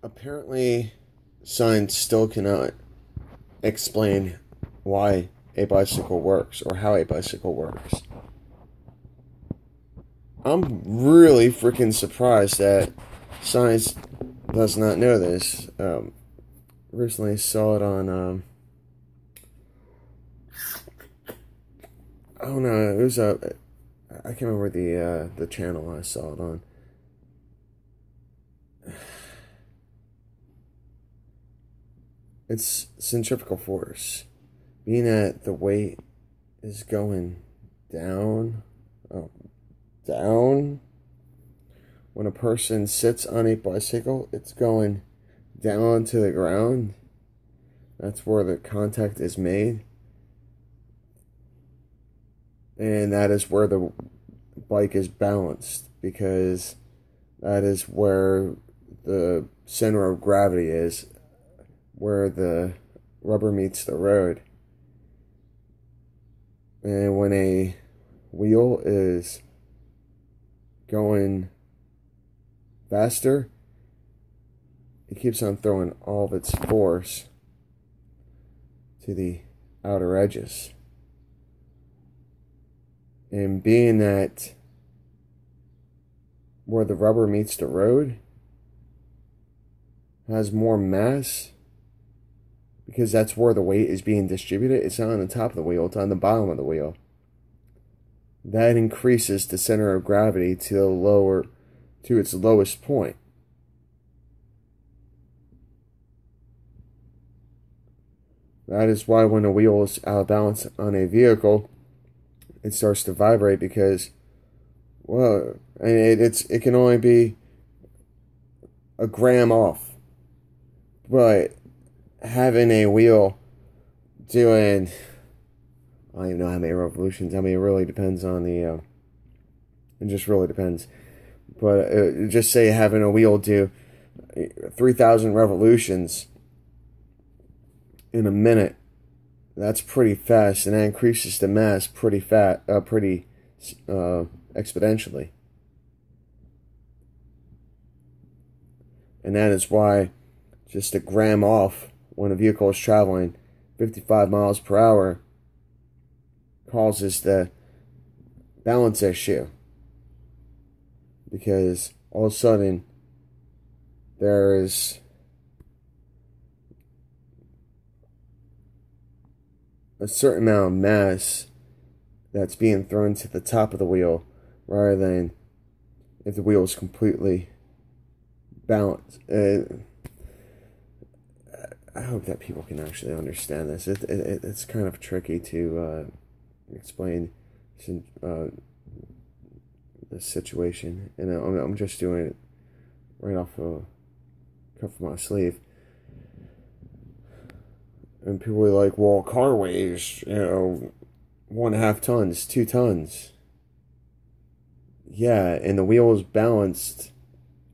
Apparently, science still cannot explain why a bicycle works or how a bicycle works. I'm really freaking surprised that science does not know this. Recently saw it on, oh no, it was I can't remember the channel I saw it on. It's centrifugal force. Being that the weight is going down, down. When a person sits on a bicycle, it's going down to the ground. That's where the contact is made. And that is where the bike is balanced, because that is where the center of gravity is, where the rubber meets the road. And when a wheel is going faster, it keeps on throwing all of its force to the outer edges. And being that where the rubber meets the road has more mass, because that's where the weight is being distributed. It's not on the top of the wheel, it's on the bottom of the wheel. That increases the center of gravity to its lowest point. That is why when a wheel is out of balance on a vehicle, it starts to vibrate, because, well, it can only be a gram off. But having a wheel doing, I don't even know how many revolutions. I mean, it really depends on it just really depends. But just say having a wheel do 3,000 revolutions in a minute. That's pretty fast, and that increases the mass pretty exponentially. And that is why just a gram off when a vehicle is traveling 55 miles per hour causes the balance issue. Because all of a sudden there is a certain amount of mass that's being thrown to the top of the wheel, rather than if the wheel is completely balanced. I hope that people can actually understand this. It's kind of tricky to explain the situation, and I'm just doing it right off the cuff of my sleeve. And people are like, well, car weighs, 1.5 tons, 2 tons. Yeah, and the wheel is balanced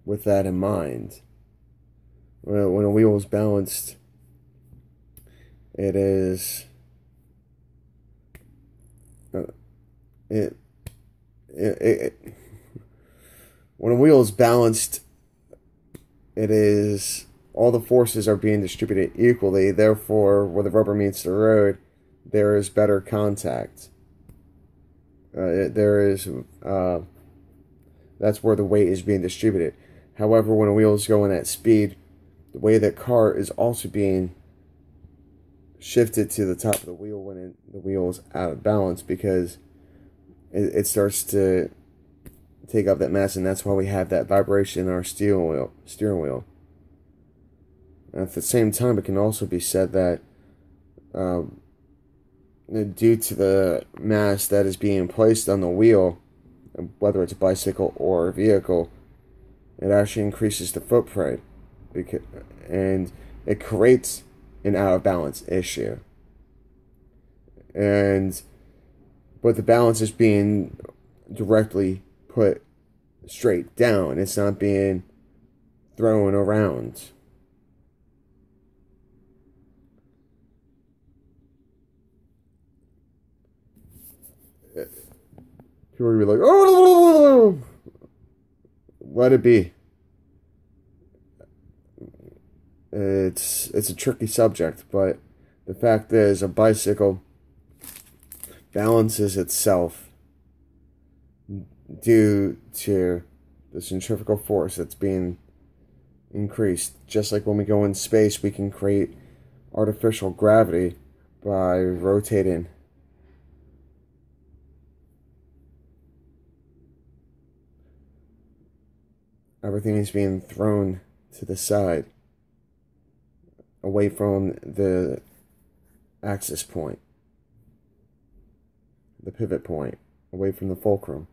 with that in mind. When a wheel is balanced, it is when a wheel is balanced, it is, all the forces are being distributed equally. Therefore, where the rubber meets the road, there is better contact. That's where the weight is being distributed. However, when a wheel is going at speed, the way that car is also being shifted to the top of the wheel when the wheel is out of balance, because it starts to take up that mass, and that's why we have that vibration in our steering wheel. And at the same time, it can also be said that due to the mass that is being placed on the wheel, whether it's a bicycle or a vehicle, it actually increases the footprint, and it creates an out of balance issue. But the balance is being directly put straight down. It's not being thrown around. People will be like, oh, let it be. it's a tricky subject, but the fact is a bicycle balances itself due to the centrifugal force that's being increased. Just like when we go in space, we can create artificial gravity by rotating. Everything is being thrown to the side, away from the axis point, the pivot point, away from the fulcrum.